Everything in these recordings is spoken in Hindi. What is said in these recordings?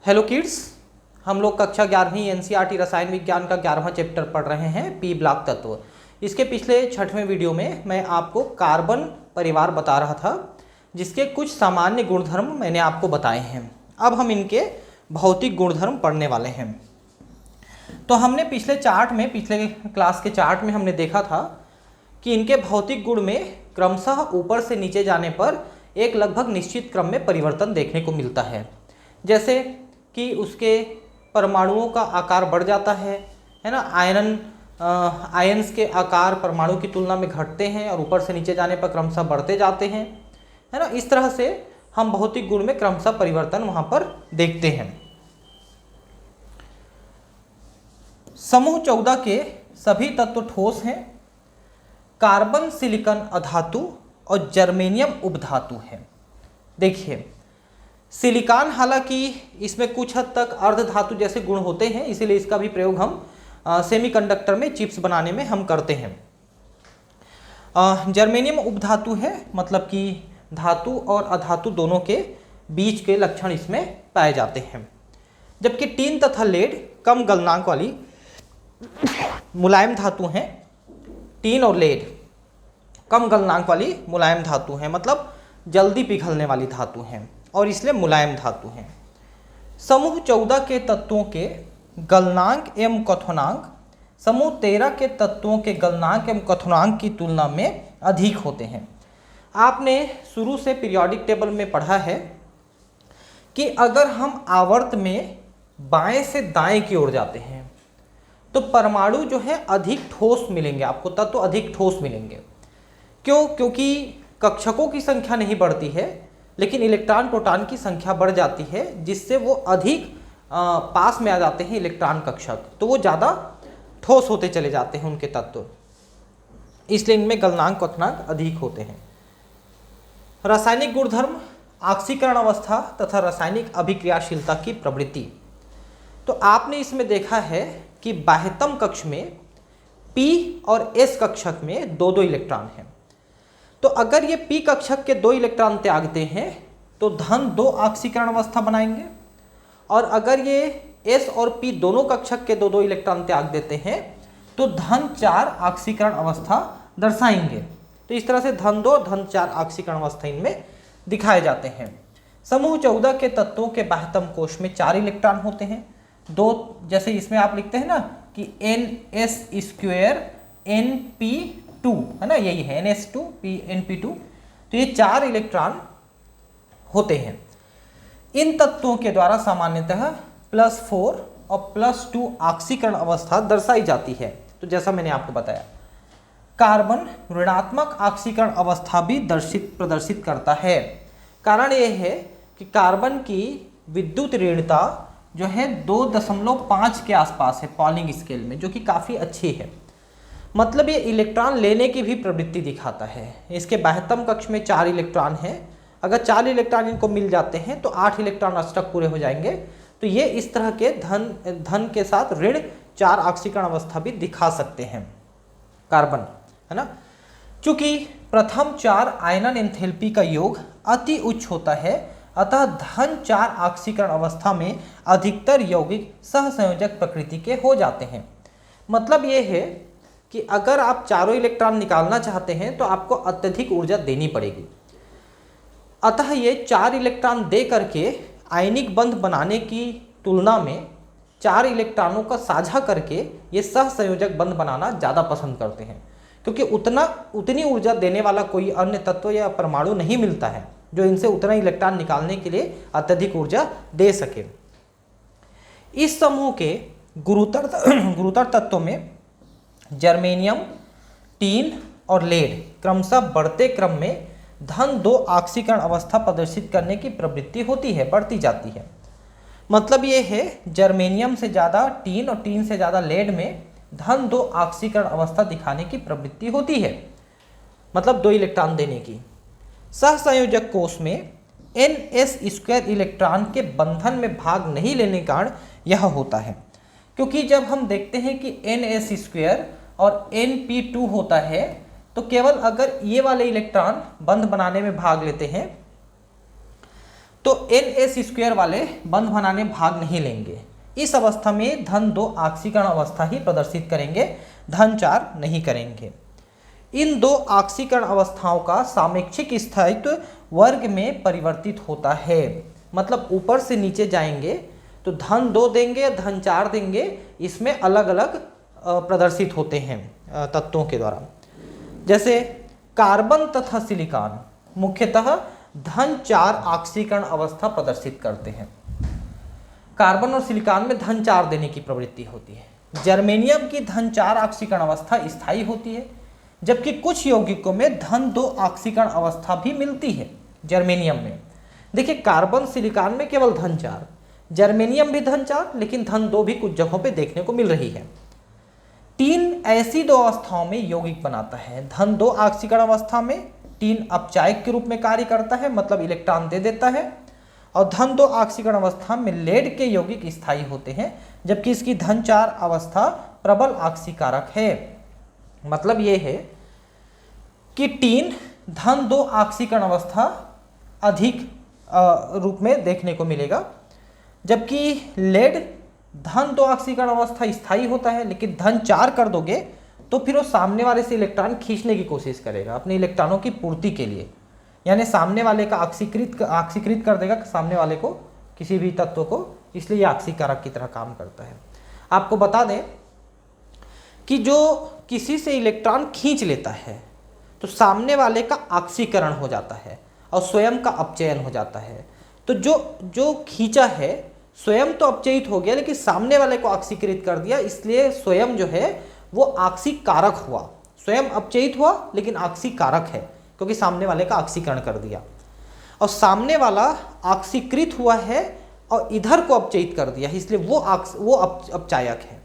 हेलो किड्स, हम लोग कक्षा 11वीं एनसीईआरटी रसायन विज्ञान का 11वां चैप्टर पढ़ रहे हैं पी ब्लॉक तत्व। इसके पिछले 6वें वीडियो में मैं आपको कार्बन परिवार बता रहा था, जिसके कुछ सामान्य गुणधर्म मैंने आपको बताए हैं। अब हम इनके भौतिक गुणधर्म पढ़ने वाले हैं। तो हमने पिछले क्लास के चार्ट में हमने देखा था कि इनके भौतिक गुण में क्रमशः ऊपर से नीचे जाने पर एक लगभग निश्चित क्रम में परिवर्तन देखने को मिलता है। जैसे कि उसके परमाणुओं का आकार बढ़ जाता है ना। आयन्स के आकार परमाणु की तुलना में घटते हैं और ऊपर से नीचे जाने पर क्रमशः बढ़ते जाते हैं, है ना। इस तरह से हम भौतिक गुण में क्रमशः परिवर्तन वहां पर देखते हैं। समूह 14 के सभी तत्व ठोस हैं। कार्बन सिलिकॉन अधातु और जर्मेनियम उपधातु है। देखिए, सिलिकॉन हालांकि इसमें कुछ हद तक अर्धधातु जैसे गुण होते हैं, इसीलिए इसका भी प्रयोग हम सेमीकंडक्टर में चिप्स बनाने में हम करते हैं। जर्मेनियम उपधातु है, मतलब कि धातु और अधातु दोनों के बीच के लक्षण इसमें पाए जाते हैं। जबकि टीन तथा लेड कम गलनांक वाली मुलायम धातु हैं। टीन और लेड कम गलनांक वाली मुलायम धातु हैं, मतलब जल्दी पिघलने वाली धातु हैं और इसलिए मुलायम धातु हैं। समूह 14 के तत्वों के गलनांक एवं क्वथनांक समूह 13 के तत्वों के गलनांक एवं क्वथनांक की तुलना में अधिक होते हैं। आपने शुरू से पीरियोडिक टेबल में पढ़ा है कि अगर हम आवर्त में बाएं से दाएं की ओर जाते हैं तो परमाणु जो है अधिक ठोस मिलेंगे, आपको तत्व अधिक ठोस मिलेंगे। क्यों? क्योंकि कक्षकों की संख्या नहीं बढ़ती है, लेकिन इलेक्ट्रॉन प्रोटॉन की संख्या बढ़ जाती है, जिससे वो अधिक पास में आ जाते हैं इलेक्ट्रॉन कक्षक, तो वो ज़्यादा ठोस होते चले जाते हैं उनके तत्व, इसलिए इनमें गलनांक क्वथनांक अधिक होते हैं। रासायनिक गुणधर्म, ऑक्सीकरण अवस्था तथा रासायनिक अभिक्रियाशीलता की प्रवृत्ति। तो आपने इसमें देखा है कि बाह्यतम कक्ष में P और S कक्षक में दो दो इलेक्ट्रॉन हैं। तो अगर ये P कक्षक के दो इलेक्ट्रॉन त्यागते हैं तो धन 2 ऑक्सीकरण अवस्था बनाएंगे, और अगर ये S और P दोनों कक्षक के दो दो इलेक्ट्रॉन त्याग देते हैं तो धन 4 ऑक्सीकरण अवस्था दर्शाएंगे। तो इस तरह से धन 2 धन 4 ऑक्सीकरण अवस्था इनमें दिखाए जाते हैं। समूह 14 के तत्वों के बाह्यतम कोश में 4 इलेक्ट्रॉन होते हैं। दो, जैसे इसमें आप लिखते हैं ना कि NS² NP2, है ना, यही है NS2 NP2। तो ये 4 इलेक्ट्रॉन होते हैं। इन तत्वों के द्वारा सामान्यतः +4 और +2 ऑक्सीकरण अवस्था दर्शाई जाती है। तो जैसा मैंने आपको बताया, कार्बन ऋणात्मक ऑक्सीकरण अवस्था भी प्रदर्शित करता है। कारण यह है कि कार्बन की विद्युत ऋणता जो है 2.5 के आसपास है पॉलिंग स्केल में, जो कि काफ़ी अच्छी है। मतलब ये इलेक्ट्रॉन लेने की भी प्रवृत्ति दिखाता है। इसके बाह्यतम कक्ष में 4 इलेक्ट्रॉन हैं। अगर 4 इलेक्ट्रॉन इनको मिल जाते हैं तो 8 इलेक्ट्रॉन अष्टक पूरे हो जाएंगे। तो ये इस तरह के धन के साथ ऋण 4 ऑक्सीकरण अवस्था भी दिखा सकते हैं कार्बन, है ना। चूंकि प्रथम 4 आयनन एंथैल्पी का योग अति उच्च होता है, अतः धन 4 ऑक्सीकरण अवस्था में अधिकतर यौगिक सहसंयोजक प्रकृति के हो जाते हैं। मतलब ये है कि अगर आप चारों इलेक्ट्रॉन निकालना चाहते हैं तो आपको अत्यधिक ऊर्जा देनी पड़ेगी। अतः ये 4 इलेक्ट्रॉन दे करके आयनिक बंध बनाने की तुलना में 4 इलेक्ट्रॉनों का साझा करके ये सहसंयोजक बंध बनाना ज़्यादा पसंद करते हैं, क्योंकि उतनी ऊर्जा देने वाला कोई अन्य तत्व या परमाणु नहीं मिलता है जो इनसे उतना इलेक्ट्रॉन निकालने के लिए अत्यधिक ऊर्जा दे सके। इस समूह के गुरुतर तत्वों में जर्मेनियम, टीन और लेड क्रमशः बढ़ते क्रम में धन 2 ऑक्सीकरण अवस्था प्रदर्शित करने की प्रवृत्ति होती है, बढ़ती जाती है। मतलब ये है जर्मेनियम से ज़्यादा टीन और टीन से ज़्यादा लेड में धन 2 ऑक्सीकरण अवस्था दिखाने की प्रवृत्ति होती है, मतलब 2 इलेक्ट्रॉन देने की। सहसंयोजक कोष में NS² इलेक्ट्रॉन के बंधन में भाग नहीं लेने के कारण यह होता है। क्योंकि जब हम देखते हैं कि NS² और NP2 होता है तो केवल अगर ये वाले इलेक्ट्रॉन बंध बनाने में भाग लेते हैं तो NS² वाले बंध बनाने भाग नहीं लेंगे। इस अवस्था में धन 2 ऑक्सीकरण अवस्था ही प्रदर्शित करेंगे, धन 4 नहीं करेंगे। इन 2 ऑक्सीकरण अवस्थाओं का सापेक्षिक स्थायित्व वर्ग में परिवर्तित होता है। मतलब ऊपर से नीचे जाएंगे तो धन 2 देंगे, धन 4 देंगे, इसमें अलग अलग प्रदर्शित होते हैं तत्वों के द्वारा। जैसे कार्बन तथा सिलिकॉन मुख्यतः धन 4 ऑक्सीकरण अवस्था प्रदर्शित करते हैं। कार्बन और सिलिकॉन में धन 4 देने की प्रवृत्ति होती है। जर्मेनियम की धन 4 ऑक्सीकरण अवस्था स्थायी होती है, जबकि कुछ यौगिकों में धन 2 ऑक्सीकरण अवस्था भी मिलती है। जर्मेनियम में देखिए, कार्बन सिलिकॉन में केवल धन 4, जर्मेनियम भी धन 4, लेकिन धन 2 भी कुछ जगहों पे देखने को मिल रही है। 3 ऐसी 2 अवस्थाओं में यौगिक बनाता है। धन 2 ऑक्सीकरण अवस्था में 3 अपचायक के रूप में कार्य करता है, मतलब इलेक्ट्रॉन दे देता है, और धन 2 ऑक्सीकरण अवस्था में लेड के यौगिक स्थायी होते हैं, जबकि इसकी धन 4 अवस्था प्रबल ऑक्सीकारक है। मतलब ये है कि टीन धन 2 ऑक्सीकरण अवस्था अधिक रूप में देखने को मिलेगा, जबकि लेड धन 2 ऑक्सीकरण अवस्था स्थायी होता है, लेकिन धन 4 कर दोगे तो फिर वो सामने वाले से इलेक्ट्रॉन खींचने की कोशिश करेगा अपने इलेक्ट्रॉनों की पूर्ति के लिए, यानी सामने वाले का ऑक्सीकृत कर देगा सामने वाले को, किसी भी तत्व को, इसलिए ये ऑक्सीकारक की तरह काम करता है। आपको बता दें कि जो किसी से इलेक्ट्रॉन खींच लेता है तो सामने वाले का ऑक्सीकरण हो जाता है और स्वयं का अपचयन हो जाता है। तो जो खींचा है स्वयं तो अपचयित हो गया, लेकिन सामने वाले को ऑक्सीकृत कर दिया, इसलिए स्वयं जो है वो ऑक्सीकारक हुआ। स्वयं अपचयित हुआ लेकिन ऑक्सीकारक है, क्योंकि सामने वाले का ऑक्सीकरण कर दिया। और सामने वाला ऑक्सीकृत हुआ है और इधर को अपचयित कर दिया, इसलिए वो अपचायक है।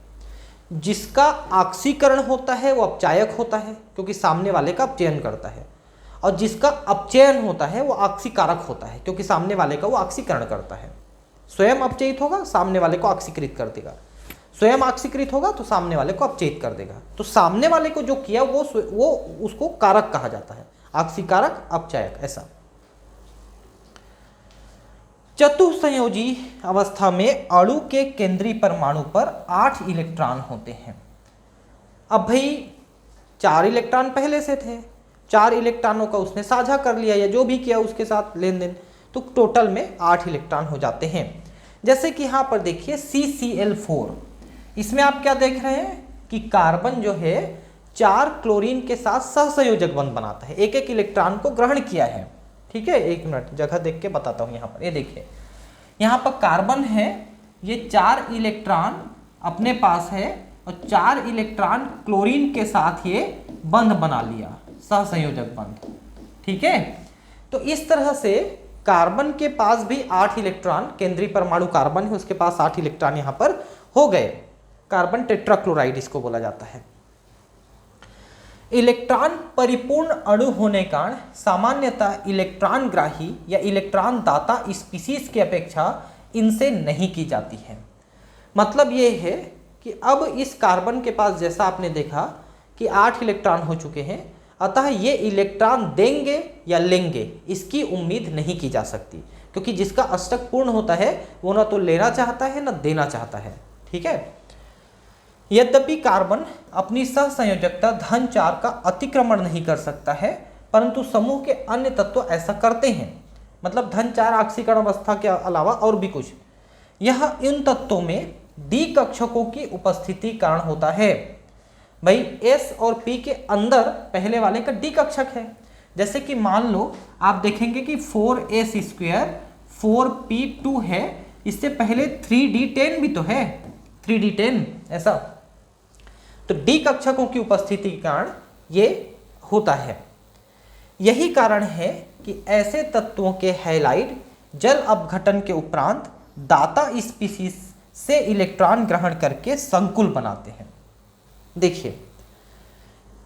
जिसका ऑक्सीकरण होता है वो अपचायक होता है, क्योंकि सामने वाले का अपचयन करता है, और जिसका अपचयन होता है वो ऑक्सीकारक होता है, क्योंकि सामने वाले का वो ऑक्सीकरण करता है। स्वयं अपचयित होगा, सामने वाले को ऑक्सीकृत कर देगा, स्वयं ऑक्सीकृत होगा तो सामने वाले को अपचयित कर देगा। तो सामने वाले को जो किया वो उसको कारक कहा जाता है, ऑक्सीकारक, अपचायक, ऐसा। चतुःसंयोजी अवस्था में अणु के केंद्रीय परमाणु पर 8 इलेक्ट्रॉन होते हैं। अब भाई 4 इलेक्ट्रॉन पहले से थे, 4 इलेक्ट्रॉनों का उसने साझा कर लिया या जो भी किया उसके साथ लेन देन, तो टोटल में 8 इलेक्ट्रॉन हो जाते हैं। जैसे कि यहाँ पर देखिए CCl4, इसमें आप क्या देख रहे हैं कि कार्बन जो है 4 क्लोरीन के साथ सहसंयोजक बंध बनाता है, एक एक इलेक्ट्रॉन को ग्रहण किया है। ठीक है, एक मिनट जगह देख के बताता हूँ। यहाँ पर ये देखिए, यहाँ पर कार्बन है, ये 4 इलेक्ट्रॉन अपने पास है और 4 इलेक्ट्रॉन क्लोरीन के साथ ये बंध बना लिया, सहसंयोजक बंध। ठीक है, तो इस तरह से कार्बन के पास भी 8 इलेक्ट्रॉन, केंद्रीय परमाणु कार्बन है उसके पास 8 इलेक्ट्रॉन यहाँ पर हो गए। कार्बन टेट्राक्लोराइड इसको बोला जाता है। इलेक्ट्रॉन परिपूर्ण अणु होने के कारण सामान्यतः इलेक्ट्रॉन ग्राही या इलेक्ट्रॉन दाता स्पीशीज की अपेक्षा इनसे नहीं की जाती है। मतलब ये है कि अब इस कार्बन के पास जैसा आपने देखा कि 8 इलेक्ट्रॉन हो चुके हैं, अतः ये इलेक्ट्रॉन देंगे या लेंगे इसकी उम्मीद नहीं की जा सकती, क्योंकि जिसका अष्टक पूर्ण होता है वो ना तो लेना चाहता है ना देना चाहता है। ठीक है, यद्यपि कार्बन अपनी सहसंयोजकता धन 4 का अतिक्रमण नहीं कर सकता है, परंतु समूह के अन्य तत्व ऐसा करते हैं। मतलब धन 4 ऑक्सीकरण अवस्था के अलावा और भी कुछ। यह इन तत्वों में डी कक्षकों की उपस्थिति कारण होता है। भाई S और P के अंदर पहले वाले का डी कक्षक है। जैसे कि मान लो आप देखेंगे कि 4s² 4p2 है, इससे पहले 3d10 भी तो है, 3d10 ऐसा। तो डी कक्षकों की उपस्थिति के कारण ये होता है। यही कारण है कि ऐसे तत्वों के हैलाइड जल अपघटन के उपरांत दाता स्पीशीज से इलेक्ट्रॉन ग्रहण करके संकुल बनाते हैं। देखिए,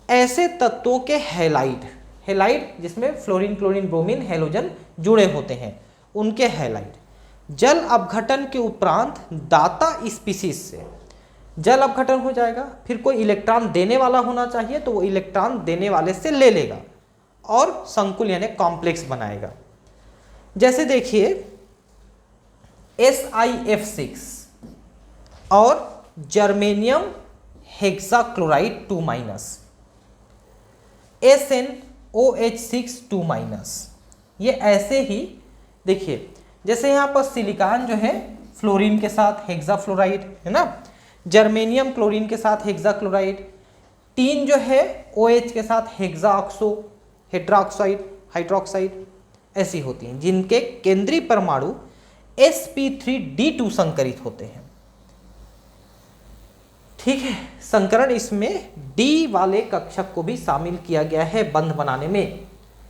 ऐसे तत्वों के हैलाइड जिसमें फ्लोरीन, क्लोरीन, ब्रोमीन, हैलोजन जुड़े होते हैं, उनके हैलाइड जल अपघटन के उपरांत दाता स्पीशीज से जल अपघटन हो जाएगा, फिर कोई इलेक्ट्रॉन देने वाला होना चाहिए तो वो इलेक्ट्रॉन देने वाले से ले लेगा और संकुल यानी कॉम्प्लेक्स बनाएगा। जैसे देखिए SiF6 और जर्मेनियम हेक्साक्लोराइड 2-, SnOH6 2-। ये ऐसे ही देखिए, जैसे यहाँ पर सिलिकॉन जो है फ्लोरीन के साथ हेक्साफ्लोराइड है ना, जर्मेनियम क्लोरीन के साथ हेक्साक्लोराइड, टीन जो है OH के साथ हेक्साऑक्सो हाइड्रोक्साइड ऐसी होती हैं, जिनके केंद्रीय परमाणु sp3d2 संकरित होते हैं। ठीक है, संकरण इसमें D वाले कक्षक को भी शामिल किया गया है बंध बनाने में,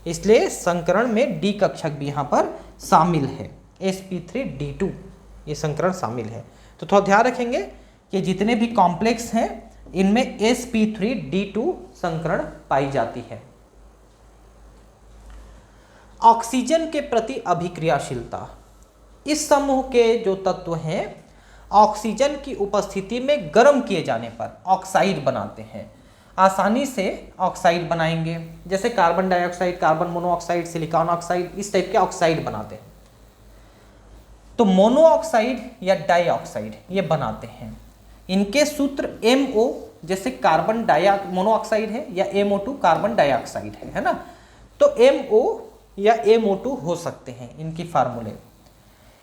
इसलिए संकरण में D कक्षक भी यहाँ पर शामिल है, sp3d2 ये संकरण शामिल है। तो थोड़ा ध्यान रखेंगे कि जितने भी कॉम्प्लेक्स हैं इनमें sp3d2 संकरण पाई जाती है। ऑक्सीजन के प्रति अभिक्रियाशीलता, इस समूह के जो तत्व हैं ऑक्सीजन की उपस्थिति में गर्म किए जाने पर ऑक्साइड बनाते हैं, आसानी से ऑक्साइड बनाएंगे, जैसे carbon dioxide, carbon monoxide, silicon oxide, इस टाइप के ऑक्साइड बनाते हैं। तो मोनोऑक्साइड या डाइऑक्साइड ये बनाते हैं, इनके सूत्र MO, जैसे कार्बन मोनोऑक्साइड है, या MO2 कार्बन डाइऑक्साइड है ना, तो MO या MO2 हो सकते हैं इनकी फार्मूले।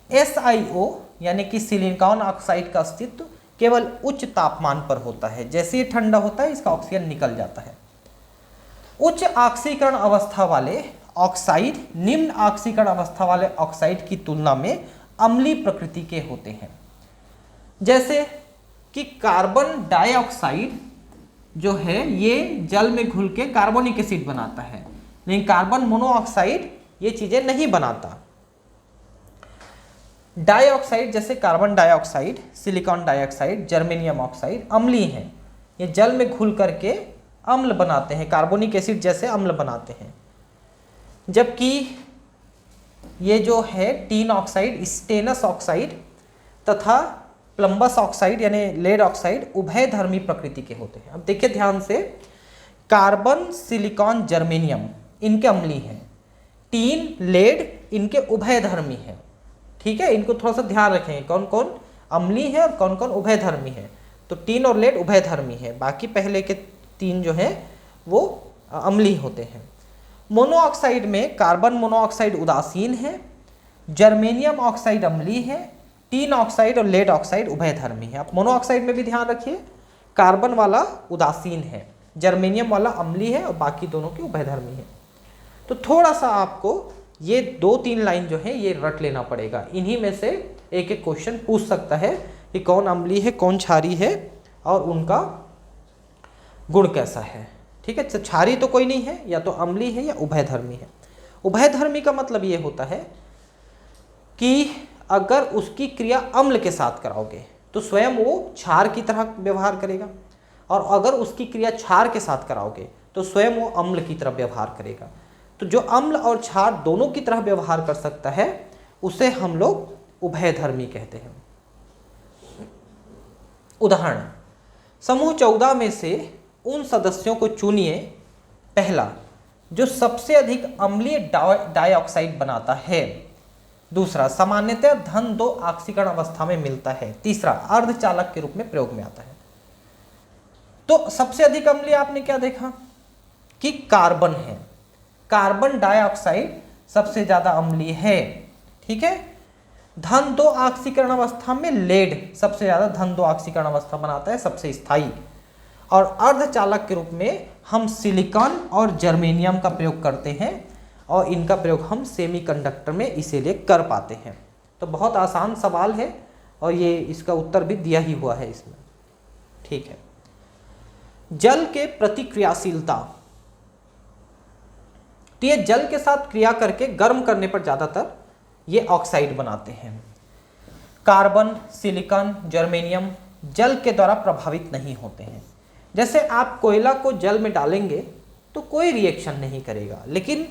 SiO यानी कि सिलिकॉन ऑक्साइड का अस्तित्व केवल उच्च तापमान पर होता है, जैसे ही ठंडा होता है इसका ऑक्सीजन निकल जाता है। उच्च ऑक्सीकरण अवस्था वाले ऑक्साइड निम्न ऑक्सीकरण अवस्था वाले ऑक्साइड की तुलना में अम्लीय प्रकृति के होते हैं, जैसे कि कार्बन डाइऑक्साइड जो है ये जल में घुल के कार्बोनिक एसिड बनाता है, लेकिन कार्बन मोनोऑक्साइड ये चीजें नहीं बनाता। डाइऑक्साइड जैसे carbon dioxide, silicon dioxide, germanium oxide अम्लीय हैं, ये जल में घुल करके अम्ल बनाते हैं, कार्बोनिक एसिड जैसे अम्ल बनाते हैं। जबकि ये जो है टीन ऑक्साइड, स्टेनस ऑक्साइड तथा प्लम्बस ऑक्साइड यानी लेड ऑक्साइड उभयधर्मी प्रकृति के होते हैं। अब देखिए ध्यान से, कार्बन, सिलिकॉन, जर्मेनियम इनके अम्लीय हैं, टीन, लेड इनके उभयधर्मी हैं। ठीक है, इनको थोड़ा सा ध्यान रखें, कौन कौन अम्लीय है और कौन कौन उभयधर्मी है। तो टीन और लेड उभयधर्मी है, बाकी पहले के तीन जो हैं वो अम्लीय होते हैं। मोनोऑक्साइड में कार्बन मोनोऑक्साइड उदासीन है, जर्मेनियम ऑक्साइड अम्लीय है, टीन ऑक्साइड और लेड ऑक्साइड उभयधर्मी है। आप मोनोऑक्साइड में भी ध्यान रखिए, कार्बन वाला उदासीन है, जर्मेनियम वाला अम्लीय है और बाकी दोनों के उभयधर्मी है। तो थोड़ा सा आपको ये 2-3 लाइन जो है ये रट लेना पड़ेगा, इन्हीं में से एक एक क्वेश्चन पूछ सकता है कि कौन अम्लीय है कौन क्षारीय है और उनका गुण कैसा है। ठीक है, तो क्षारीय तो कोई नहीं है, या तो अम्लीय है या उभयधर्मी है। उभयधर्मी का मतलब ये होता है कि अगर उसकी क्रिया अम्ल के साथ कराओगे तो स्वयं वो क्षार की तरह व्यवहार करेगा, और अगर उसकी क्रिया क्षार के साथ कराओगे तो स्वयं वो अम्ल की तरह व्यवहार करेगा। तो जो अम्ल और क्षार दोनों की तरह व्यवहार कर सकता है उसे हम लोग उभयधर्मी कहते हैं। उदाहरण, समूह 14 में से उन सदस्यों को चुनिए, पहला जो सबसे अधिक अम्लीय डाइऑक्साइड बनाता है, दूसरा सामान्यतः धन 2 ऑक्सीकरण अवस्था में मिलता है, तीसरा अर्धचालक के रूप में प्रयोग में आता है। तो सबसे अधिक अम्लीय आपने क्या देखा कि कार्बन है, कार्बन डाइऑक्साइड सबसे ज्यादा अम्लीय है। ठीक है, धन 2 ऑक्सीकरण अवस्था में लेड सबसे ज्यादा धन 2 ऑक्सीकरण अवस्था बनाता है, सबसे स्थायी। और अर्धचालक के रूप में हम सिलिकॉन और जर्मेनियम का प्रयोग करते हैं, और इनका प्रयोग हम सेमीकंडक्टर में इसीलिए कर पाते हैं। तो बहुत आसान सवाल है और ये इसका उत्तर भी दिया ही हुआ है इसमें। ठीक है, जल के प्रतिक्रियाशीलता, तो ये जल के साथ क्रिया करके गर्म करने पर ज्यादातर ये ऑक्साइड बनाते हैं। कार्बन, सिलिकॉन, जर्मेनियम जल के द्वारा प्रभावित नहीं होते हैं। जैसे आप कोयला को जल में डालेंगे तो कोई रिएक्शन नहीं करेगा, लेकिन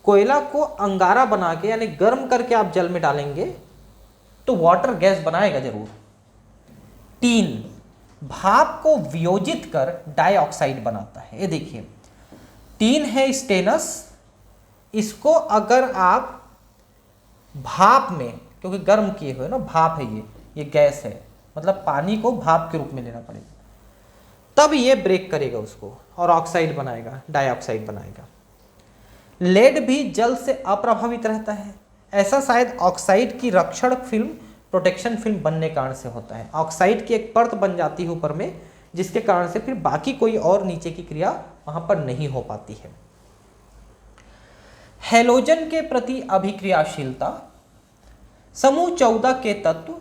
कोयला को अंगारा बना के यानी गर्म करके आप जल में डालेंगे तो वाटर गैस बनाएगा जरूर। टीन भाप को वियोजित कर डाइऑक्साइड बनाता है। ये देखिए, टीन है स्टेनस, इसको अगर आप भाप में, क्योंकि गर्म किए हुए ना, भाप है ये गैस है, मतलब पानी को भाप के रूप में लेना पड़ेगा, तब ये ब्रेक करेगा उसको और ऑक्साइड बनाएगा, डाइऑक्साइड बनाएगा। लेड भी जल से अप्रभावित रहता है। ऐसा शायद ऑक्साइड की रक्षण फिल्म, प्रोटेक्शन फिल्म बनने के कारण से होता है। ऑक्साइड की एक परत बन जाती है ऊपर में, जिसके कारण से फिर बाकी कोई और नीचे की क्रिया वहां पर नहीं हो पाती है। हैलोजन के प्रति अभिक्रियाशीलता, समूह 14 के तत्व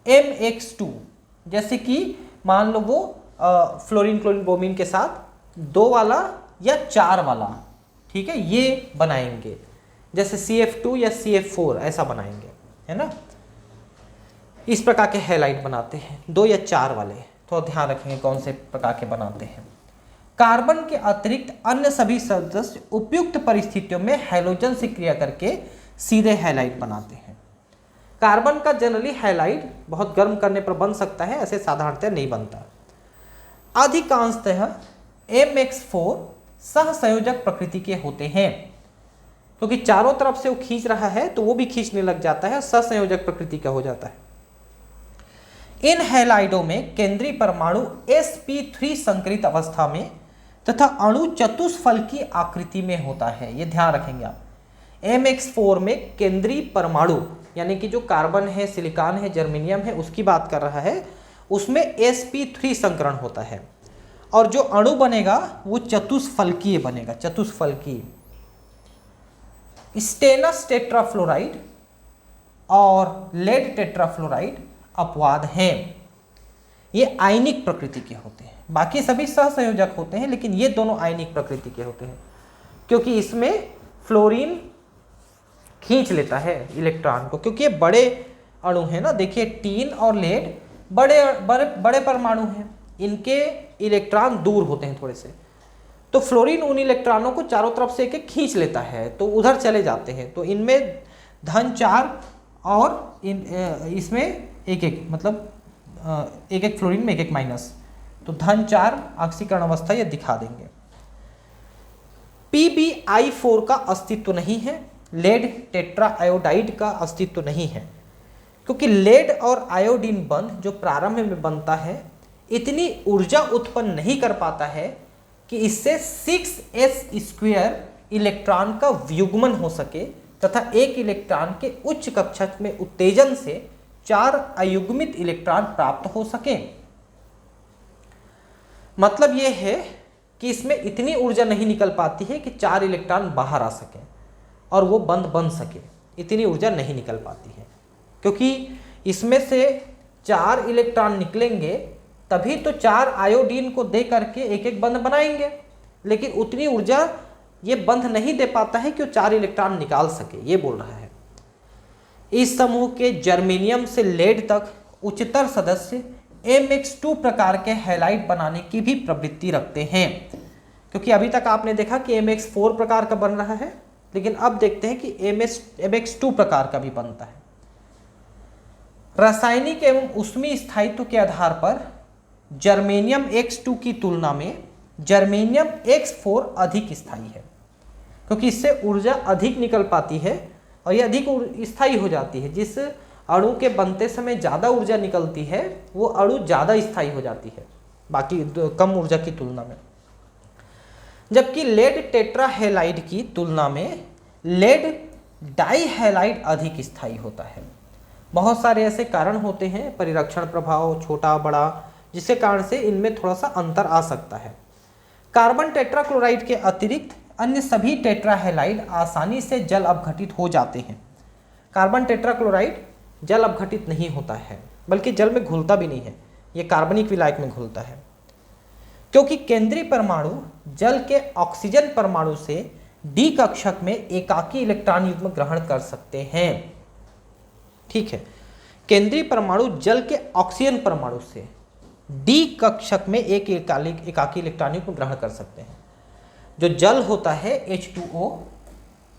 MX2, जैसे कि मान लो वो फ्लोरीन क्लोरीन ब्रोमीन के साथ 2 वाला या 4 वाला, ठीक है, ये बनाएंगे, जैसे CF2 या CF4 ऐसा बनाएंगे, है ना। इस प्रकार के हैलाइड बनाते हैं 2 या 4 वाले, तो ध्यान रखेंगे कौन से प्रकार के बनाते हैं। कार्बन के अतिरिक्त अन्य सभी सदस्य उपयुक्त परिस्थितियों में हैलोजन से क्रिया करके सीधे हैलाइड बनाते हैं। कार्बन का जनरली हैलाइड बहुत गर्म करने पर बन सकता है, ऐसे साधारणतः नहीं बनता। अधिकांशतः MX4 सहसंयोजक प्रकृति के होते हैं, क्योंकि चारों तरफ से वो खींच रहा है तो वो भी खींचने लग जाता है, सहसंयोजक प्रकृति का हो जाता है। इन हैलाइडों में केंद्रीय परमाणु sp3 संकरित अवस्था में तथा अणु चतुष्फलकी आकृति में होता है, ये ध्यान रखेंगे आप। MX4 में केंद्रीय परमाणु यानी कि जो कार्बन है, सिलिकॉन है, जर्मेनियम है, उसकी बात कर रहा है, उसमें sp3 संकरण होता है, और जो अणु बनेगा वो चतुष्फलकीय बनेगा, चतुष्फलकीय। स्टेनस टेट्राफ्लोराइड और लेड टेट्राफ्लोराइड अपवाद हैं, ये आयनिक प्रकृति के होते हैं। बाकी सभी सहसंयोजक होते हैं, लेकिन ये दोनों आयनिक प्रकृति के होते हैं, क्योंकि इसमें फ्लोरीन खींच लेता है इलेक्ट्रॉन को, क्योंकि ये बड़े अणु है ना। देखिए टीन और लेड बड़े बड़े बड़े परमाणु हैं, इनके इलेक्ट्रॉन दूर होते हैं थोड़े से, तो फ्लोरीन उन इलेक्ट्रॉनों को चारों तरफ से एक खींच लेता है, तो उधर चले जाते हैं। तो इनमें धन 4 और इसमें एक मतलब एक फ्लोरीन में एक माइनस, तो धन 4 ऑक्सीकरण अवस्था ये दिखा देंगे। PbI4 का अस्तित्व नहीं है, लेड टेट्रा आयोडाइड का अस्तित्व नहीं है, क्योंकि लेड और आयोडीन बंध जो प्रारंभ में बनता है इतनी ऊर्जा उत्पन्न नहीं कर पाता है कि इससे 6s² इलेक्ट्रॉन का व्युग्मन हो सके तथा एक इलेक्ट्रॉन के उच्च कक्षा में उत्तेजन से 4 अयुग्मित इलेक्ट्रॉन प्राप्त हो सके। मतलब यह है कि इसमें इतनी ऊर्जा नहीं निकल पाती है कि 4 इलेक्ट्रॉन बाहर आ सके और वो बंध बन सके, इतनी ऊर्जा नहीं निकल पाती है, क्योंकि इसमें से 4 इलेक्ट्रॉन निकलेंगे तभी तो 4 आयोडीन को दे करके एक एक बंध बनाएंगे, लेकिन उतनी ऊर्जा ये बंध नहीं दे पाता है कि वो 4 इलेक्ट्रॉन निकाल सके, ये बोल रहा है। इस समूह के जर्मेनियम से लेड तक उच्चतर सदस्य MX2 प्रकार के हैलाइड बनाने की भी प्रवृत्ति रखते हैं, क्योंकि अभी तक आपने देखा कि MX4 प्रकार का बन रहा है, लेकिन अब देखते हैं कि MX2 प्रकार का भी बनता है। रासायनिक एवं ऊष्मीय स्थायित्व के आधार पर जर्मेनियम X2 की तुलना में जर्मेनियम X4 अधिक स्थायी है, क्योंकि इससे ऊर्जा अधिक निकल पाती है और ये अधिक स्थायी हो जाती है। जिस अणु के बनते समय ज़्यादा ऊर्जा निकलती है वो अणु ज़्यादा स्थायी हो जाती है बाकी कम ऊर्जा की तुलना में। जबकि लेड टेट्राहेलाइड की तुलना में लेड डाइहेलाइड अधिक स्थायी होता है। बहुत सारे ऐसे कारण होते हैं, परिरक्षण प्रभाव, छोटा बड़ा, जिसके कारण से इनमें थोड़ा सा अंतर आ सकता है। कार्बन टेट्राक्लोराइड के अतिरिक्त अन्य सभी टेट्राहेलाइड आसानी से जल अपघटित हो जाते हैं। कार्बन टेट्राक्लोराइड जल अपघटित नहीं होता है, बल्कि जल में घुलता भी नहीं है, ये कार्बनिक विलायक में घुलता है, क्योंकि केंद्रीय परमाणु जल के ऑक्सीजन परमाणु से डी कक्षक में एकाकी इलेक्ट्रॉन युग्म ग्रहण कर सकते हैं। ठीक है, केंद्रीय परमाणु जल के ऑक्सीजन परमाणु से डी कक्षक में एक एकाकी इलेक्ट्रॉन युग्म ग्रहण कर सकते हैं। जो जल होता है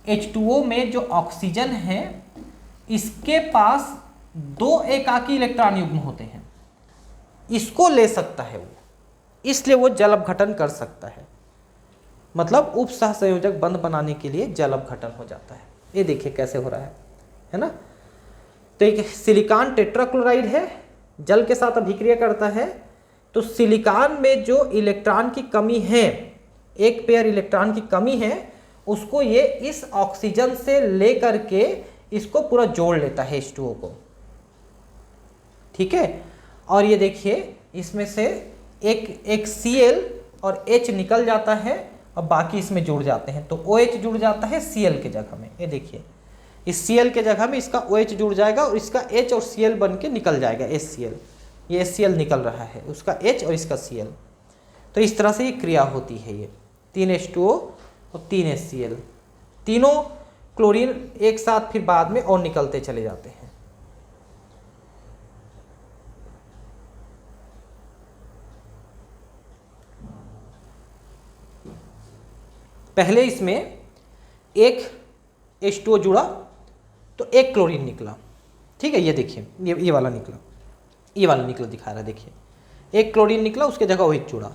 H2O में जो ऑक्सीजन है इसके पास 2 एकाकी इलेक्ट्रॉन युग्म होते हैं, इसको ले सकता है वो, इसलिए वो जल अपघटन कर सकता है। मतलब उप सहसंयोजक बंध बनाने के लिए जल अपघटन हो जाता है। ये देखिए कैसे हो रहा है ना। तो एक सिलिकॉन टेट्राक्लोराइड है, जल के साथ अभिक्रिया करता है, तो सिलिकॉन में जो इलेक्ट्रॉन की कमी है, एक पेयर इलेक्ट्रॉन की कमी है, उसको ये इस ऑक्सीजन से ले करके इसको पूरा जोड़ लेता है H2O को, ठीक है। और ये देखिए इसमें से एक Cl और H निकल जाता है और बाकी इसमें जुड़ जाते हैं, तो OH जुड़ जाता है Cl के जगह में। ये देखिए इस Cl के जगह में इसका OH जुड़ जाएगा और इसका H और Cl बन के निकल जाएगा HCl। ये HCl निकल रहा है, उसका H और इसका Cl। तो इस तरह से ये क्रिया होती है। ये 3 H2O और 3 HCl, तीनों क्लोरीन एक साथ फिर बाद में और निकलते चले जाते हैं। पहले इसमें एक H2O जुड़ा तो एक क्लोरीन निकला, ठीक है। ये देखिए ये वाला निकला, ये वाला निकला दिखा रहा है, देखिए एक क्लोरीन निकला, उसके जगह OH जुड़ा।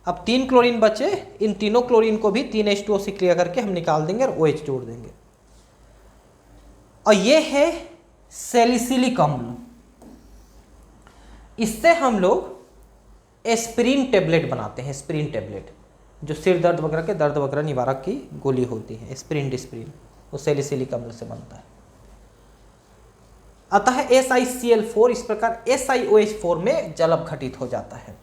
अब 3 क्लोरीन बचे, इन तीनों क्लोरीन को भी 3 H2O से क्रिया करके हम निकाल देंगे और OH जोड़ देंगे। और ये है सैलिसिलिक अम्ल, इससे हम लोग एस्पिरिन टेबलेट बनाते हैं। एस्पिरिन टेबलेट जो सिर दर्द वगैरह के दर्द वगैरह निवारक की गोली होती है, एस्पिरिन डिस्पिरिन, वो सैलिसिलिक अम्ल से बनता है। अतः SiCl4 इस प्रकार SiOH4 में जल अपघटित हो जाता है।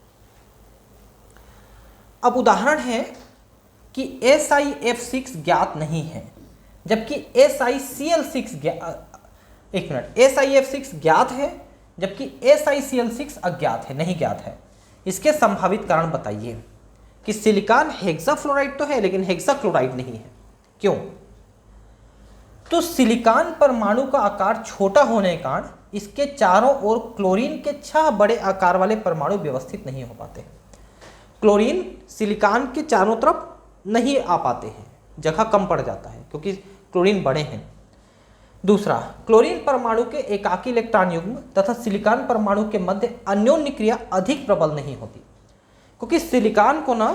अब उदाहरण है कि SiF6 ज्ञात नहीं है, जबकि SiCl6 SiF6 ज्ञात है, जबकि SiCl6 अज्ञात है, नहीं ज्ञात है। इसके संभावित कारण बताइए। कि सिलिकॉन हेक्साफ्लोराइड तो है लेकिन हेक्साक्लोराइड नहीं है, क्यों? तो सिलिकॉन परमाणु का आकार छोटा होने के कारण इसके चारों ओर क्लोरीन के 6 बड़े आकार वाले परमाणु व्यवस्थित नहीं हो पाते। क्लोरीन सिलिकॉन के चारों तरफ नहीं आ पाते हैं, जगह कम पड़ जाता है क्योंकि क्लोरीन बड़े हैं। दूसरा, क्लोरीन परमाणु के एकाकी इलेक्ट्रॉन युग्म तथा सिलिकॉन परमाणु के मध्य अन्योन्य क्रिया अधिक प्रबल नहीं होती, क्योंकि सिलिकॉन को ना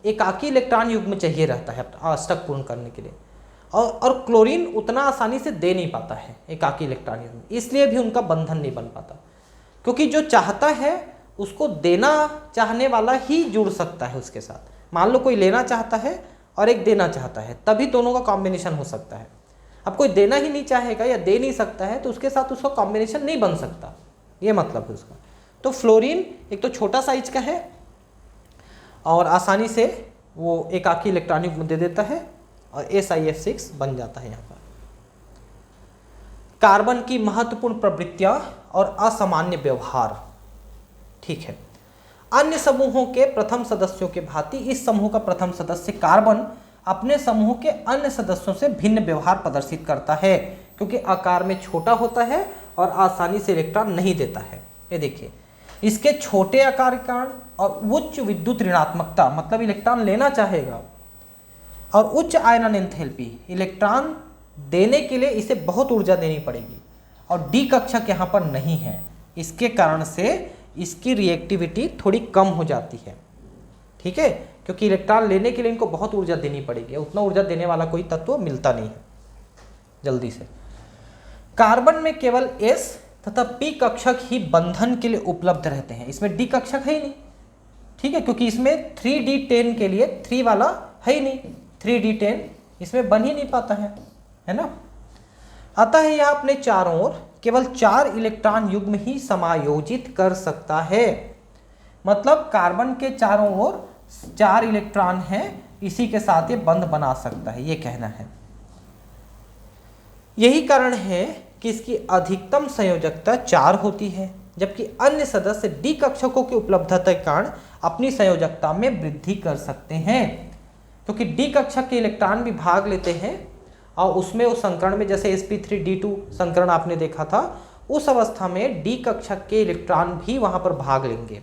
एकाकी इलेक्ट्रॉन युग्म चाहिए रहता है अष्टक पूर्ण करने के लिए, और क्लोरीन उतना आसानी से दे नहीं पाता है एकाकी इलेक्ट्रॉन युग्म, इसलिए भी उनका बंधन नहीं बन पाता। क्योंकि जो चाहता है उसको देना चाहने वाला ही जुड़ सकता है उसके साथ। मान लो कोई लेना चाहता है और एक देना चाहता है, तभी दोनों का कॉम्बिनेशन हो सकता है। अब कोई देना ही नहीं चाहेगा या दे नहीं सकता है तो उसके साथ उसका कॉम्बिनेशन नहीं बन सकता, ये मतलब है उसका। तो फ्लोरीन एक तो छोटा साइज का है और आसानी से वो एकाकी इलेक्ट्रॉन युग्म दे देता है और SiF6 बन जाता है। यहाँ पर कार्बन की महत्वपूर्ण प्रवृत्तियां और असामान्य व्यवहार, ठीक है। अन्य समूहों के प्रथम सदस्यों के भांति इस समूह का प्रथम सदस्य कार्बन अपने समूह के अन्य सदस्यों से भिन्न व्यवहार प्रदर्शित करता है, क्योंकि आकार में छोटा होता है और आसानी से इलेक्ट्रॉन नहीं देता है। ये देखिए, इसके छोटे आकार के कारण और उच्च विद्युत ऋणात्मकता, मतलब इलेक्ट्रॉन लेना चाहेगा, और उच्च आयनन एंथैल्पी, इलेक्ट्रॉन देने के लिए इसे बहुत ऊर्जा देनी पड़ेगी, और डी कक्षक यहाँ पर नहीं है। इसके कारण से इसकी रिएक्टिविटी थोड़ी कम हो जाती है, ठीक है, क्योंकि इलेक्ट्रॉन लेने के लिए इनको बहुत ऊर्जा देनी पड़ेगी, उतना ऊर्जा देने वाला कोई तत्व मिलता नहीं है जल्दी से। कार्बन में केवल S तथा P कक्षक ही बंधन के लिए उपलब्ध रहते हैं, इसमें D कक्षक है ही नहीं, ठीक है, क्योंकि इसमें 3D10 के लिए 3 वाला है ही नहीं, 3D10 इसमें बन ही नहीं पाता है ना। अतः यह अपने चारों ओर केवल 4 इलेक्ट्रॉन युग्म ही समायोजित कर सकता है, मतलब कार्बन के चारों ओर 4 इलेक्ट्रॉन हैं, इसी के साथ ये बंध बना सकता है, ये कहना है। यही कारण है कि इसकी अधिकतम संयोजकता 4 होती है, जबकि अन्य सदस्य डी कक्षकों की उपलब्धता के कारण अपनी संयोजकता में वृद्धि कर सकते हैं, क्योंकि डी कक्षक के इलेक्ट्रॉन भी भाग लेते हैं और उसमें उस संकरण में, जैसे sp3d2 संकरण आपने देखा था, उस अवस्था में डी कक्षक के इलेक्ट्रॉन भी वहां पर भाग लेंगे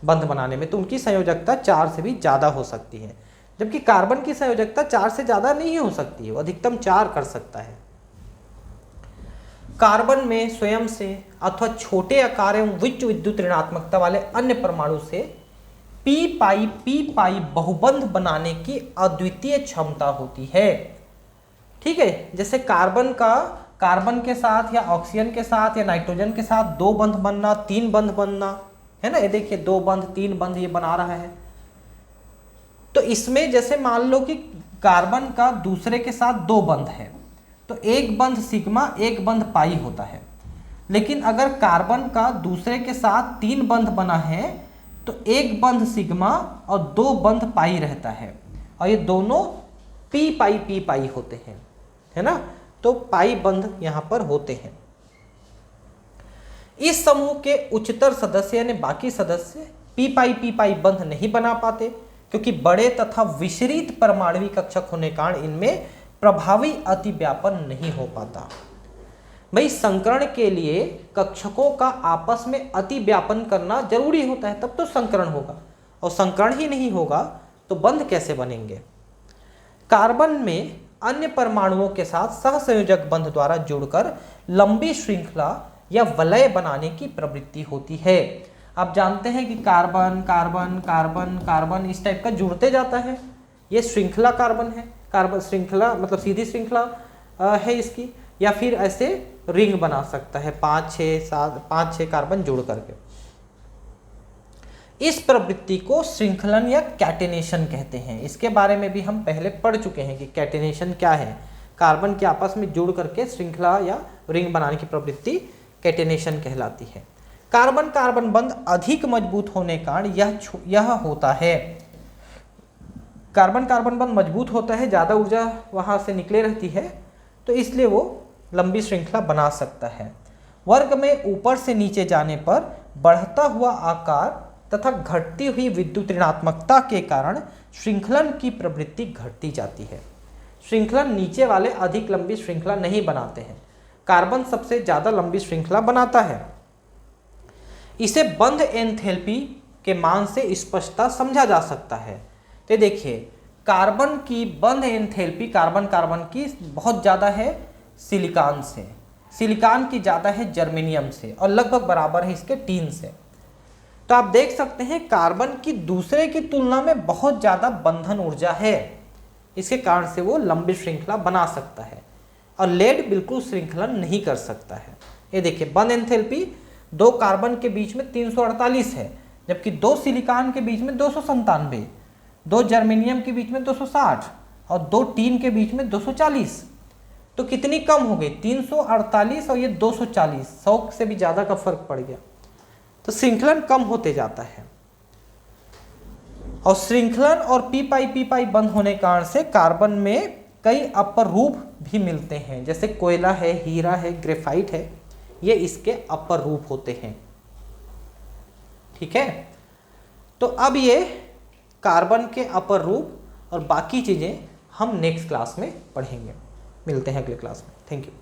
बंध बनाने में, तो उनकी संयोजकता 4 से भी ज़्यादा हो सकती है, जबकि कार्बन की संयोजकता 4 से ज़्यादा नहीं हो सकती है, वो अधिकतम 4 कर सकता है। कार्बन में स्वयं से अथवा छोटे आकार एवं उच्च विद्युत ऋणात्मकता वाले अन्य परमाणु से p बहुबंध बनाने की अद्वितीय क्षमता होती है, ठीक है। जैसे कार्बन का कार्बन के साथ या ऑक्सीजन के साथ या नाइट्रोजन के साथ 2 बंध बनना, 3 बंध बनना, है ना। ये देखिए 2 बंध 3 बंध ये बना रहा है। तो इसमें जैसे मान लो कि कार्बन का दूसरे के साथ 2 बंध है तो एक बंध सिग्मा एक बंध पाई होता है। लेकिन अगर कार्बन का दूसरे के साथ 3 बंध बना है तो एक बंध सिग्मा और 2 बंध पाई रहता है, और ये दोनों पी पाई होते हैं, है ना। तो पाई बंध यहां पर होते हैं। इस समूह के उच्चतर सदस्य यानी बाकी सदस्य पी पाई बंध नहीं बना पाते, क्योंकि बड़े तथा विसरित परमाणुविक कक्षक होने के कारण इनमें प्रभावी अतिव्यापन नहीं हो पाता। भाई संकरण के लिए कक्षकों का आपस में अतिव्यापन करना जरूरी होता है, तब तो संकरण होगा, और संकरण ही नहीं होगा तो बंध कैसे बनेंगे। कार्बन में अन्य परमाणुओं के साथ सहसंयोजक बंध द्वारा जुड़कर लंबी श्रृंखला या वलय बनाने की प्रवृत्ति होती है। आप जानते हैं कि कार्बन कार्बन कार्बन कार्बन इस टाइप का जुड़ते जाता है, ये श्रृंखला कार्बन है। कार्बन श्रृंखला मतलब सीधी श्रृंखला है इसकी, या फिर ऐसे रिंग बना सकता है 5-6 कार्बन जुड़ करके। इस प्रवृत्ति को श्रृंखलन या कैटेनेशन कहते हैं। इसके बारे में भी हम पहले पढ़ चुके हैं कि कैटेनेशन क्या है। कार्बन के आपस में जुड़ करके श्रृंखला या रिंग बनाने की प्रवृत्ति कैटेनेशन कहलाती है। कार्बन कार्बन बंध अधिक मजबूत होने के कारण यह होता है। कार्बन कार्बन बंध मजबूत होता है, ज़्यादा ऊर्जा वहाँ से निकले रहती है, तो इसलिए वो लंबी श्रृंखला बना सकता है। वर्ग में ऊपर से नीचे जाने पर बढ़ता हुआ आकार तथा घटती हुई विद्युत ऋणात्मकता के कारण श्रृंखलन की प्रवृत्ति घटती जाती है। श्रृंखलन नीचे वाले अधिक लंबी श्रृंखला नहीं बनाते हैं, कार्बन सबसे ज़्यादा लंबी श्रृंखला बनाता है। इसे बंध एंथैल्पी के मान से स्पष्टता समझा जा सकता है। तो देखिए कार्बन की बंध एंथैल्पी कार्बन कार्बन की बहुत ज़्यादा है सिलिकॉन से, सिलिकॉन की ज़्यादा है जर्मेनियम से, और लगभग बराबर है इसके टीन से। तो आप देख सकते हैं कार्बन की दूसरे की तुलना में बहुत ज़्यादा बंधन ऊर्जा है, इसके कारण से वो लंबी श्रृंखला बना सकता है, और लेड बिल्कुल श्रृंखलन नहीं कर सकता है। ये देखिए बंध एंथैल्पी 2 कार्बन के बीच में 348 है, जबकि 2 सिलिकॉन के बीच में 297, 2 जर्मेनियम के बीच में 260 और 2 टीन के बीच में 240। तो कितनी कम हो गई, 348 और ये 240, 100 से भी ज़्यादा का फर्क पड़ गया। तो श्रृंखलन कम होते जाता है, और श्रृंखलन और पी पाई बंद होने के कारण से कार्बन में कई अपरूप भी मिलते हैं, जैसे कोयला है, हीरा है, ग्रेफाइट है, ये इसके अपर रूप होते हैं। ठीक है, तो अब ये कार्बन के अपर रूप और बाकी चीज़ें हम नेक्स्ट क्लास में पढ़ेंगे। मिलते हैं अगले क्लास में। Thank you.